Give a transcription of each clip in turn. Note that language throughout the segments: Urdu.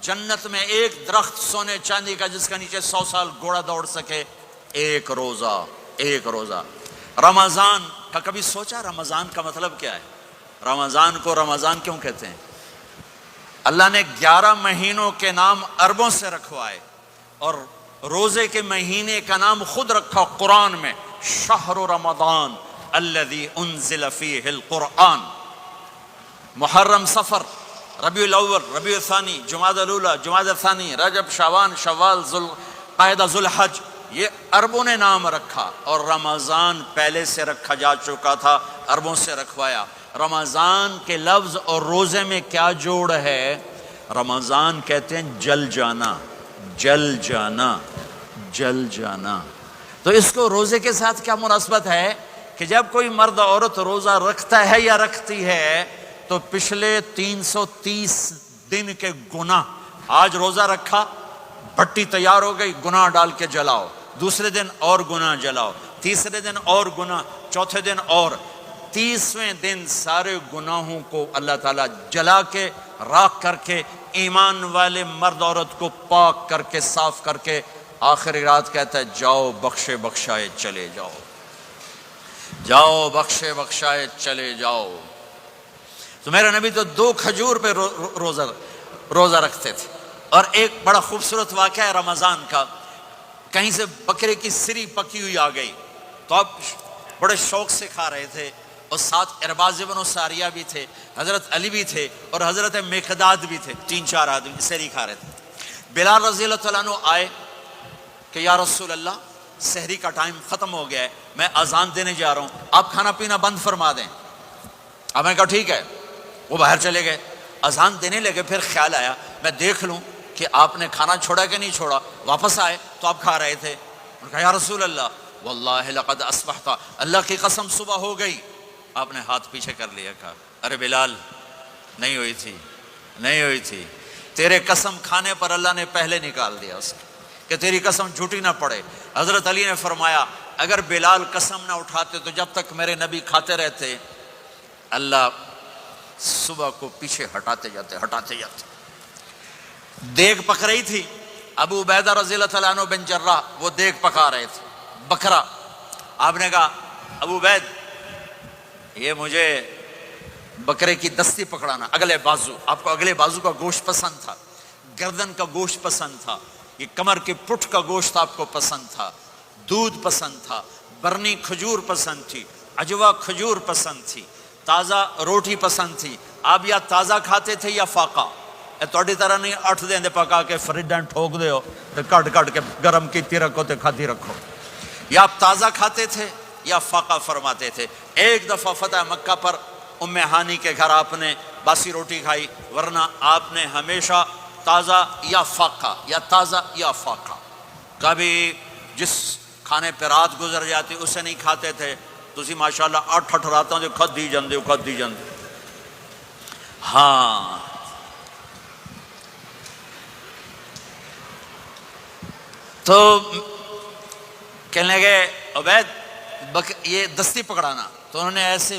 جنت میں ایک درخت سونے چاندی کا جس کا نیچے 100 سال گھوڑا دوڑ سکے، ایک روزہ، ایک روزہ۔ رمضان کا کبھی سوچا رمضان کا مطلب کیا ہے؟ رمضان کو رمضان کیوں کہتے ہیں؟ اللہ نے 11 مہینوں کے نام عربوں سے رکھوائے اور روزے کے مہینے کا نام خود رکھا قرآن میں، شہر رمضان الذی انزل فیہ القرآن۔ محرم، صفر، ربیع الاول، ربیع الثانی، جمادی الاولی، جمادی الثانی، رجب، شعبان، شوال، ذوالقعدہ، ذوالحج، یہ عربوں نے نام رکھا، اور رمضان پہلے سے رکھا جا چکا تھا، عربوں سے رکھوایا۔ رمضان کے لفظ اور روزے میں کیا جوڑ ہے؟ رمضان کہتے ہیں جل جانا، جل جانا، جل جانا۔ تو اس کو روزے کے ساتھ کیا مناسبت ہے کہ جب کوئی مرد عورت روزہ رکھتا ہے یا رکھتی ہے تو پچھلے 330 دن کے گناہ، آج روزہ رکھا، بھٹی تیار ہو گئی، گناہ ڈال کے جلاؤ، دوسرے دن اور گناہ جلاؤ، تیسرے دن اور گناہ، چوتھے دن اور، 30ویں دن سارے گناہوں کو اللہ تعالیٰ جلا کے، راکھ کر کے، ایمان والے مرد عورت کو پاک کر کے، صاف کر کے، آخری رات کہتا ہے جاؤ بخشے بخشائے چلے جاؤ، جاؤ بخشے بخشائے چلے جاؤ۔ تو میرا نبی تو 2 کھجور پہ روزہ رکھتے تھے۔ اور ایک بڑا خوبصورت واقعہ ہے رمضان کا، کہیں سے بکرے کی سری پکی ہوئی آ گئی تو آپ بڑے شوق سے کھا رہے تھے، اور ساتھ ارباز بن ساریہ بھی تھے، حضرت علی بھی تھے، اور حضرت مقداد بھی تھے، 3-4 آدمی سحری کھا رہے تھے۔ بلال رضی اللہ تعالیٰ عنہ آئے کہ یا رسول اللہ سحری کا ٹائم ختم ہو گیا ہے، میں اذان دینے جا رہا ہوں، آپ کھانا پینا بند فرما دیں۔ اب میں کہا ٹھیک ہے، وہ باہر چلے گئے، اذان دینے لگے، پھر خیال آیا میں دیکھ لوں کہ آپ نے کھانا چھوڑا کہ نہیں چھوڑا۔ واپس آئے تو آپ کھا رہے تھے، انہوں نے کہا یا رسول اللہ واللہ لقد اصبحت، اللہ کی قسم صبح ہو گئی۔ آپ نے ہاتھ پیچھے کر لیا، کہا ارے بلال نہیں ہوئی تھی، نہیں ہوئی تھی، تیرے قسم کھانے پر اللہ نے پہلے نکال دیا اس کو کہ تیری قسم جھوٹی نہ پڑے۔ حضرت علی نے فرمایا اگر بلال قسم نہ اٹھاتے تو جب تک میرے نبی کھاتے رہتے اللہ صبح کو پیچھے ہٹاتے جاتے، ہٹاتے جاتے۔ دیگ پک رہی تھی، ابو عبیدہ رضی اللہ تعالیٰ عنہ بن جراح وہ دیگ پکا رہے تھے، بکرا۔ آپ نے کہا ابو عبید یہ مجھے بکرے کی دستی پکڑانا، اگلے بازو، آپ کو اگلے بازو کا گوشت پسند تھا، گردن کا گوشت پسند تھا، یہ کمر کے پٹھ کا گوشت آپ کو پسند تھا، دودھ پسند تھا، برنی کھجور پسند تھی، عجوا کھجور پسند تھی، تازہ روٹی پسند تھی۔ آپ یا تازہ کھاتے تھے یا فاقہ، توڑی طرح نہیں 8 دن پکا کے فریڈن ٹھوک دے ہو تو کٹ کٹ کے گرم کیتی رکھو تو کھاتی رکھو، یا آپ تازہ کھاتے تھے یا فاقہ فرماتے تھے۔ ایک دفعہ فتح مکہ پر ام ہانی کے گھر آپ نے باسی روٹی کھائی، ورنہ آپ نے ہمیشہ تازہ یا فاقہ، یا تازہ یا فاقہ، کبھی جس کھانے پہ رات گزر جاتی اسے نہیں کھاتے تھے۔ تسی ماشاءاللہ 8 راتوں جو کھدی جاندے ہو، کھدی جاندے۔ ہاں تو کہنے لگے عبید یہ دستی پکڑانا، تو انہوں نے ایسے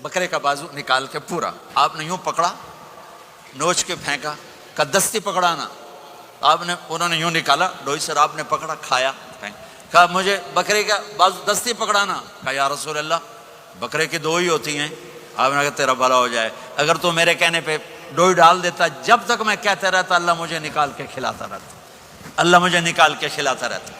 بکرے کا بازو نکال کے پورا، آپ نے یوں پکڑا، نوچ کے پھینکا، کہا دستی پکڑانا، آپ نے، انہوں نے یوں نکالا ڈوئی سے، آپ نے پکڑا، کھایا، کہا مجھے بکرے کا بازو دستی پکڑانا، کہا یا رسول اللہ بکرے کی 2 ہی ہوتی ہیں۔ آپ نے کہا تیرا بھلا ہو جائے، اگر تو میرے کہنے پہ ڈوئی ڈال دیتا، جب تک میں کہتا رہتا اللہ مجھے نکال کے کھلاتا رہتا، اللہ مجھے نکال کے کھلاتا رہتا۔